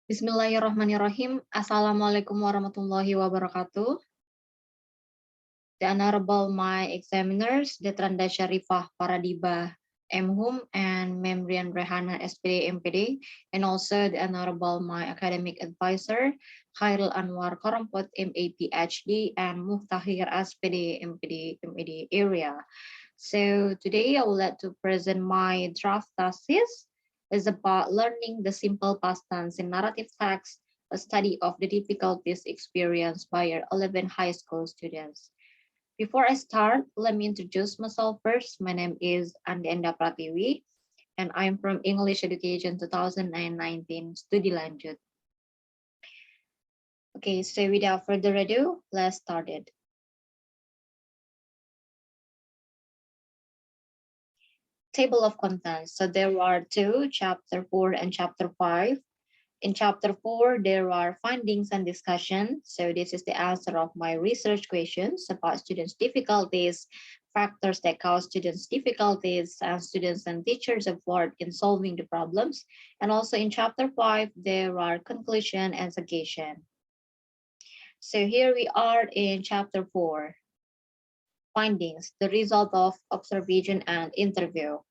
Bismillahirrahmanirrahim. Assalamualaikum warahmatullahi wabarakatuh. The Honorable my examiners, Detranda Sharifah Paradiba MHUM and Memrian Rehana SPD MPD, and also the Honorable my academic advisor, Khairul Anwar Karampot MA PhD and Muftahir SPD MPD MED area. So today I would like to present my draft thesis. Is about learning the simple past tense in narrative text, a study of the difficulties experienced by your 11 high school students. Before I start, let me introduce myself first. My name is Andi Endah Pratiwi, and I'm from English Education 2019 Studi Lanjut. Okay, so without further ado, let's start it. Table of contents. So there are two, chapter 4 and chapter 5. In chapter 4, there are findings and discussion. So this is the answer of my research questions about students' difficulties, factors that cause students' difficulties, and students and teachers' effort in solving the problems. And also in chapter 5, there are conclusion and suggestion. So here we are in chapter 4. Findings, the result of observation and interview.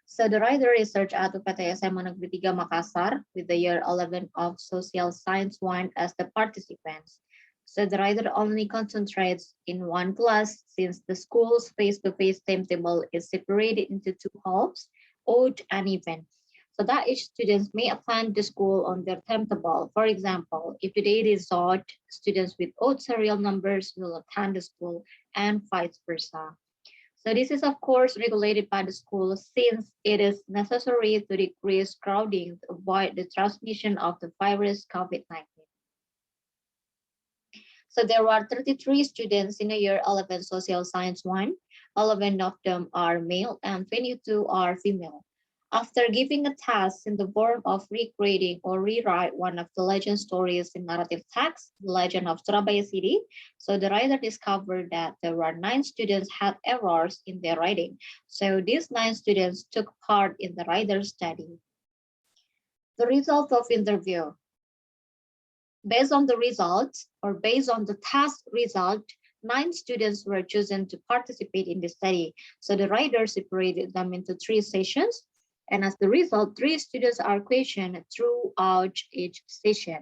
So the writer researched at UPT SMA Negeri 3 Makassar with the year 11 of Social Science 1 as the participants. So the writer only concentrates in one class since the school's face-to-face timetable is separated into two halves, odd and even, so that each student may attend the school on their timetable. For example, if today is odd, students with odd serial numbers will attend the school and vice versa. So this is of course regulated by the school since it is necessary to decrease crowding to avoid the transmission of the virus COVID-19. So there are 33 students in the year 11 Social Science 1. 11 of them are male and 22 are female. After giving a task in the form of recreating or rewrite one of the legend stories in narrative text, The Legend of Surabaya City, so the writer discovered that there were 9 students had errors in their writing. So these 9 students took part in the writer's study. The result of interview. Based on the results or based on the task result, 9 students were chosen to participate in the study. So the writer separated them into 3 sessions. And as the result, 3 students are questioned throughout each session.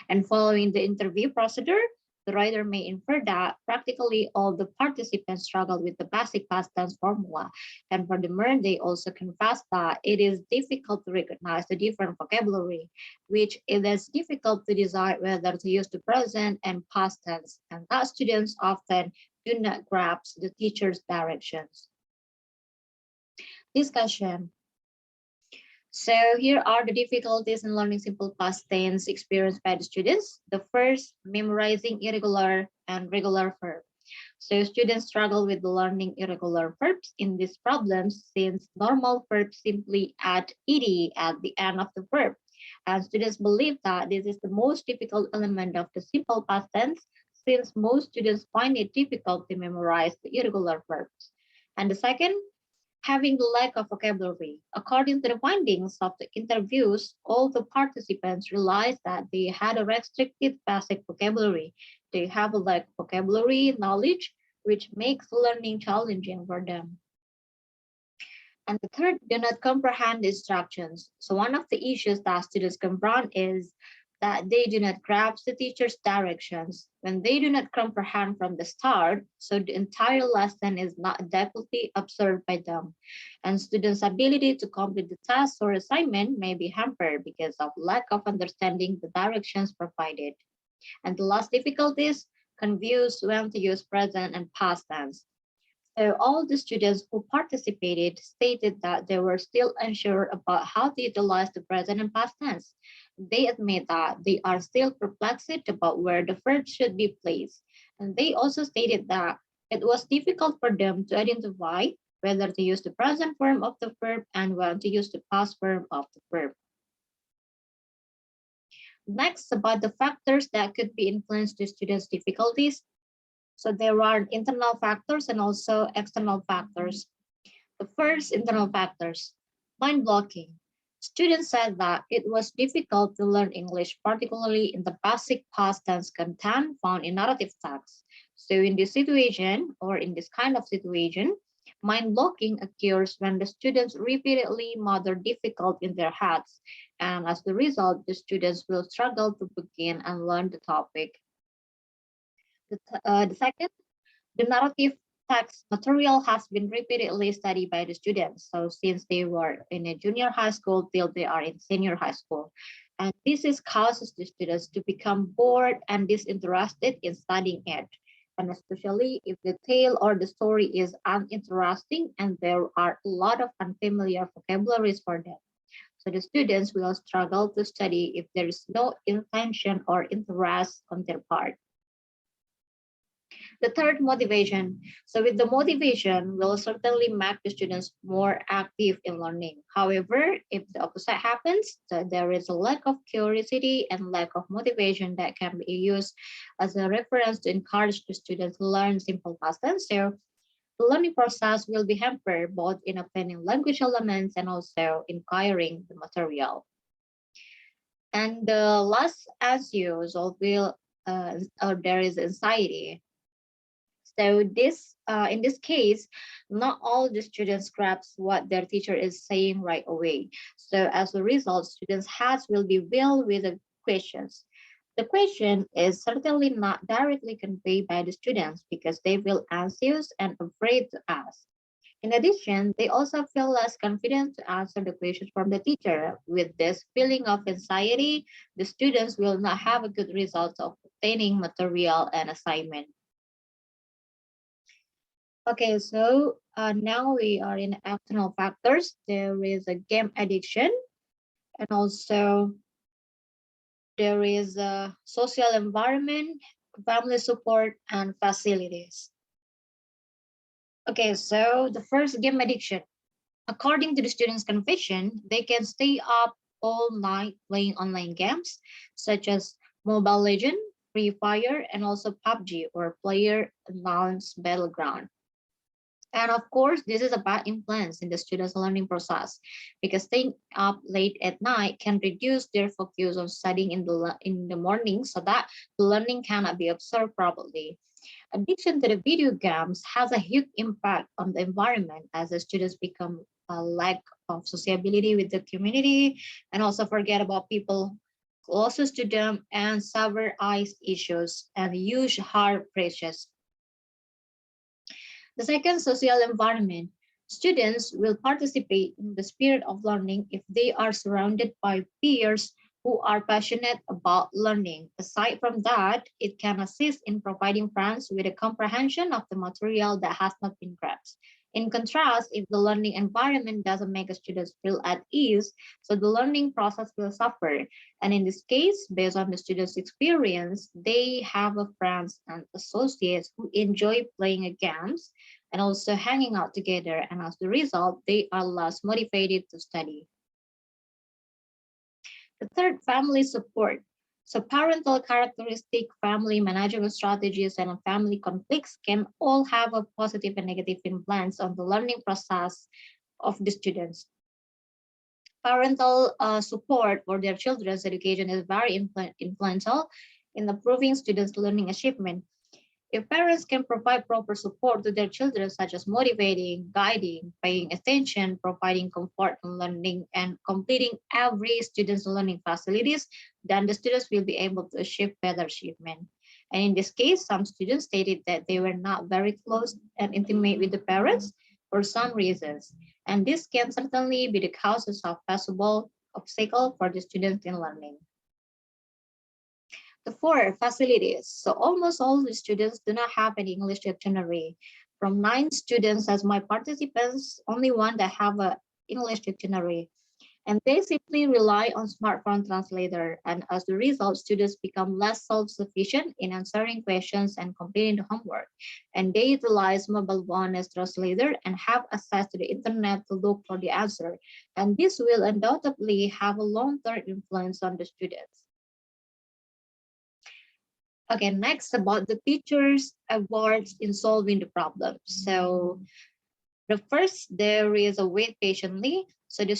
And following the interview procedure, the writer may infer that practically all the participants struggled with the basic past tense formula. And furthermore, they also confess that it is difficult to recognize the different vocabulary, which it is difficult to decide whether to use the present and past tense, and that students often do not grasp the teacher's directions. Discussion. So here are the difficulties in learning simple past tense experienced by the students. The first, memorizing irregular and regular verbs. So students struggle with learning irregular verbs in these problems since normal verbs simply add ed at the end of the verb. And students believe that this is the most difficult element of the simple past tense since most students find it difficult to memorize the irregular verbs. And the second, having the lack of vocabulary. According to the findings of the interviews, all the participants realized that they had a restricted basic vocabulary. They have a lack of vocabulary knowledge, which makes learning challenging for them. And the third, do not comprehend instructions. So one of the issues that students confront is that they do not grasp the teacher's directions. When they do not comprehend from the start, so the entire lesson is not adequately observed by them. And students' ability to complete the task or assignment may be hampered because of lack of understanding the directions provided. And the last difficulty is confused when to use present and past tense. So all the students who participated stated that they were still unsure about how to utilize the present and past tense. They admit that they are still perplexed about where the verb should be placed. And they also stated that it was difficult for them to identify whether to use the present form of the verb and when to use the past form of the verb. Next, about the factors that could be influenced to students' difficulties. So there are internal factors and also external factors. The first, internal factors, mind blocking. Students said that it was difficult to learn English, particularly in the basic past tense content found in narrative text. So in this situation, or in this kind of situation, mind blocking occurs when the students repeatedly mutter difficult in their heads. And as the result, the students will struggle to begin and learn the topic. The second, the narrative text material has been repeatedly studied by the students. So since they were in a junior high school till they are in senior high school. And this is causes the students to become bored and disinterested in studying it. And especially if the tale or the story is uninteresting and there are a lot of unfamiliar vocabularies for them. So the students will struggle to study if there is no intention or interest on their part. The third, motivation. So with the motivation will certainly make the students more active in learning. However, if the opposite happens, so there is a lack of curiosity and lack of motivation that can be used as a reference to encourage the students to learn simple past tense. So the learning process will be hampered both in obtaining language elements and also in acquiring the material. And the last, as usual, will there is anxiety. So in this case, not all the students grasp what their teacher is saying right away. So as a result, students' heads will be filled with the questions. The question is certainly not directly conveyed by the students because they feel anxious and afraid to ask. In addition, they also feel less confident to answer the questions from the teacher. With this feeling of anxiety, the students will not have a good result of obtaining material and assignment. Okay, so now we are in external factors. There is a game addiction, and also there is a social environment, family support, and facilities. Okay, so the first, game addiction. According to the students' confession, they can stay up all night playing online games such as Mobile Legend, Free Fire, and also PUBG or Player Unknown's Battleground. And of course, this is a bad influence in the students' learning process because staying up late at night can reduce their focus on studying in the morning so that the learning cannot be observed properly. Addiction to the video games has a huge impact on the environment as the students become a lack of sociability with the community and also forget about people closest to them and severe eyes issues and huge heart pressures. The second, social environment. Students will participate in the spirit of learning if they are surrounded by peers who are passionate about learning. Aside from that, it can assist in providing friends with a comprehension of the material that has not been grasped. In contrast, if the learning environment doesn't make a student feel at ease, so the learning process will suffer. And in this case, based on the student's experience, they have a friends and associates who enjoy playing games and also hanging out together. And as the result, they are less motivated to study. The third, family support. So parental characteristic, family management strategies, and family conflicts can all have a positive and negative influence on the learning process of the students. Parental support for their children's education is very influential in improving students' learning achievement. If parents can provide proper support to their children, such as motivating, guiding, paying attention, providing comfort in learning, and completing every student's learning facilities, then the students will be able to achieve better achievement. And in this case, some students stated that they were not very close and intimate with the parents for some reasons. And this can certainly be the causes of possible obstacle for the students in learning. The four, facilities. So almost all the students do not have an English dictionary. From 9 students as my participants, only one that have an English dictionary. And they simply rely on smartphone translator. And as a result, students become less self-sufficient in answering questions and completing the homework. And they utilize mobile phone as translator and have access to the internet to look for the answer. And this will undoubtedly have a long-term influence on the students. Okay, next about the teachers' awards in solving the problem. So the first, there is a wait patiently. So the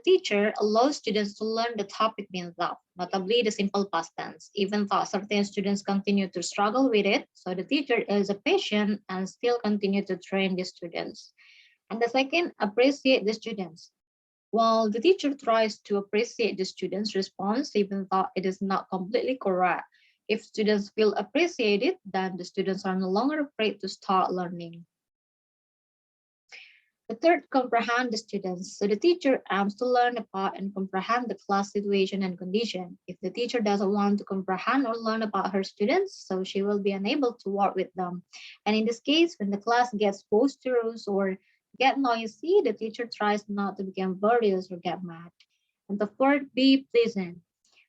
teacher allows students to learn the topic being taught, notably the simple past tense, even though certain students continue to struggle with it. So the teacher is a patient and still continue to train the students. And the second, appreciate the students. While the teacher tries to appreciate the students' response, even though it is not completely correct, if students feel appreciated, then the students are no longer afraid to start learning. The third, comprehend the students. So the teacher aims to learn about and comprehend the class situation and condition. If the teacher doesn't want to comprehend or learn about her students, so she will be unable to work with them. And in this case, when the class gets boisterous or get noisy, the teacher tries not to become furious or get mad. And the fourth, be pleasant.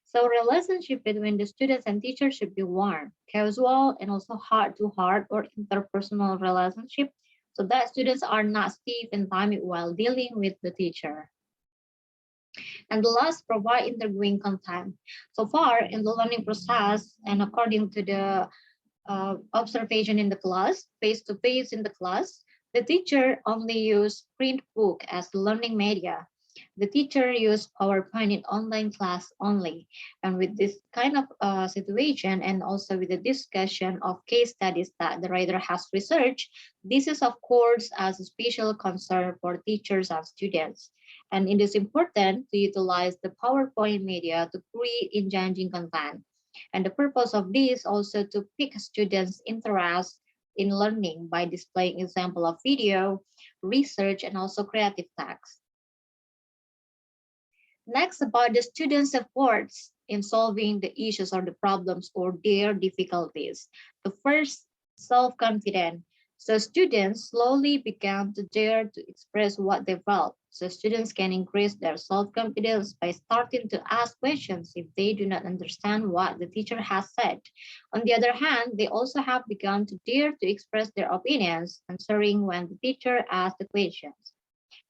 So relationship between the students and teachers should be warm, casual, and also heart-to-heart or interpersonal relationship so that students are not stiff and timid while dealing with the teacher. And the last, provide interviewing content. So far in the learning process and according to the observation in the class, face-to-face in the class, the teacher only used print book as learning media. The teacher used PowerPoint in online class only. And with this kind of situation and also with the discussion of case studies that the writer has researched, this is of course as a special concern for teachers and students. And it is important to utilize the PowerPoint media to create engaging content. And the purpose of this also to pick students' interest in learning by displaying example of video, research, and also creative text. Next, about the students' efforts in solving the issues or the problems or their difficulties. The first, self-confidence. So students slowly began to dare to express what they felt. So students can increase their self-confidence by starting to ask questions if they do not understand what the teacher has said. On the other hand, they also have begun to dare to express their opinions, answering when the teacher asks the questions.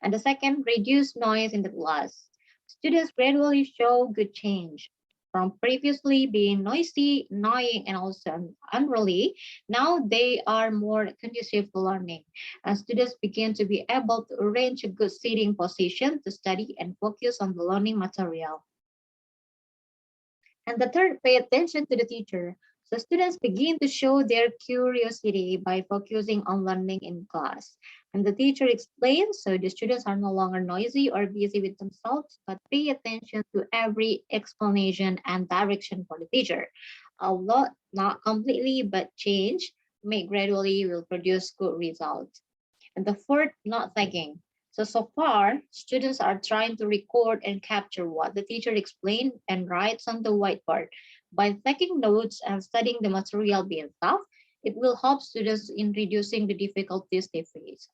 And the second, reduce noise in the class. Students gradually show good change. From previously being noisy, annoying, and also unruly, now they are more conducive to learning. And students begin to be able to arrange a good seating position to study and focus on the learning material. And the third, pay attention to the teacher. So students begin to show their curiosity by focusing on learning in class. And the teacher explains, so the students are no longer noisy or busy with themselves, but pay attention to every explanation and direction for the teacher. Although not completely, but change, make gradually will produce good results. And the fourth, not tagging. So far, students are trying to record and capture what the teacher explained and writes on the whiteboard. By taking notes and studying the material being taught, it will help students in reducing the difficulties they face.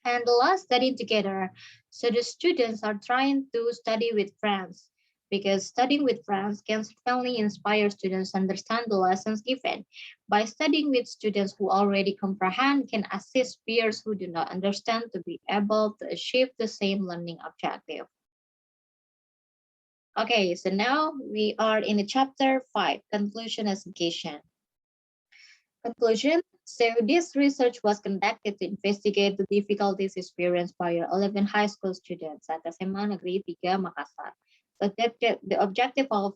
And the last, studying together. So the students are trying to study with friends because studying with friends can certainly inspire students to understand the lessons given. By studying with students who already comprehend can assist peers who do not understand to be able to achieve the same learning objective. Okay, so now we are in the chapter 5, conclusion education. Conclusion. So this research was conducted to investigate the difficulties experienced by your 11 high school students at SMA Negeri 3 Makassar. So the objective of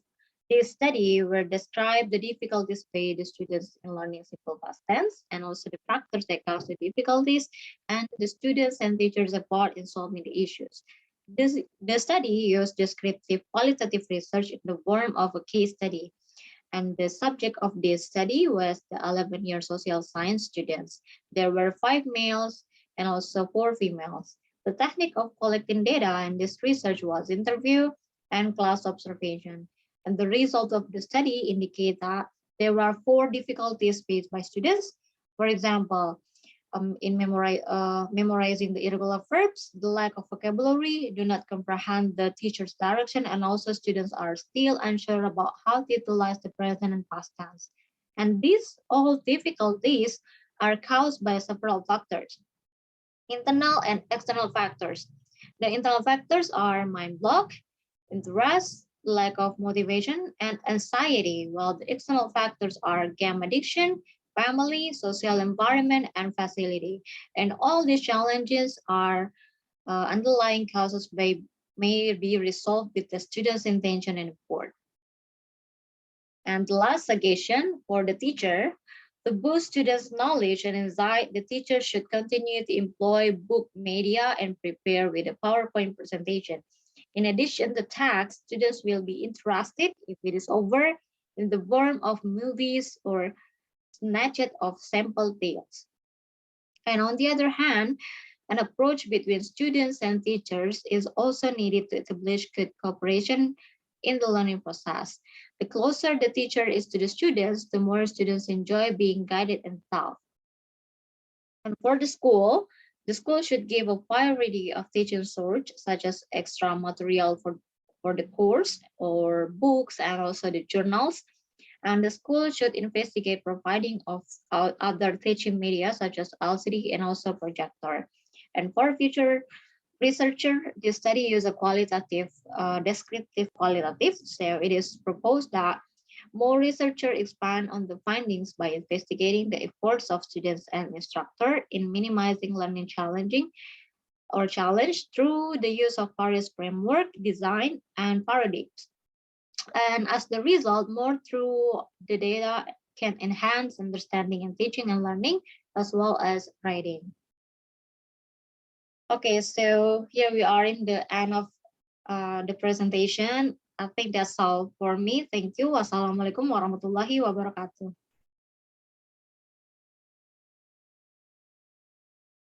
this study were describe the difficulties by the students in learning simple past tense and also the factors that cause the difficulties and the students and teachers' support in solving the issues. The study used descriptive qualitative research in the form of a case study, and the subject of this study was the 11-year social science students. There were 5 males and also 4 females. The technique of collecting data in this research was interview and class observation. And the result of the study indicate that there were 4 difficulties faced by students. For example, in memorizing the irregular verbs, the lack of vocabulary, do not comprehend the teacher's direction, and also students are still unsure about how to utilize the present and past tense. And these all difficulties are caused by several factors, internal and external factors. The internal factors are mind block, interest, lack of motivation, and anxiety, while the external factors are game addiction, family, social environment, and facility. And all these challenges are underlying causes may be resolved with the student's intention and effort. And the last suggestion for the teacher, to boost students' knowledge and insight, the teacher should continue to employ book media and prepare with a PowerPoint presentation. In addition to text, students will be interested, if it is over, in the form of movies or snatched of sample tales. And on the other hand, an approach between students and teachers is also needed to establish good cooperation in the learning process. The closer the teacher is to the students, the more students enjoy being guided and taught. And for the school should give a variety of teaching sources, such as extra material for the course or books and also the journals. And the school should investigate providing of other teaching media such as LCD and also projector. And for future researcher, the study use a qualitative, descriptive qualitative. So it is proposed that more researchers expand on the findings by investigating the efforts of students and instructor in minimizing learning challenge through the use of various framework, design, and paradigms. And as the result, more through the data can enhance understanding and teaching and learning as well as writing. Okay, so here we are in the end of the presentation. I think that's all for me. Thank you. Wassalamualaikum warahmatullahi wabarakatuh.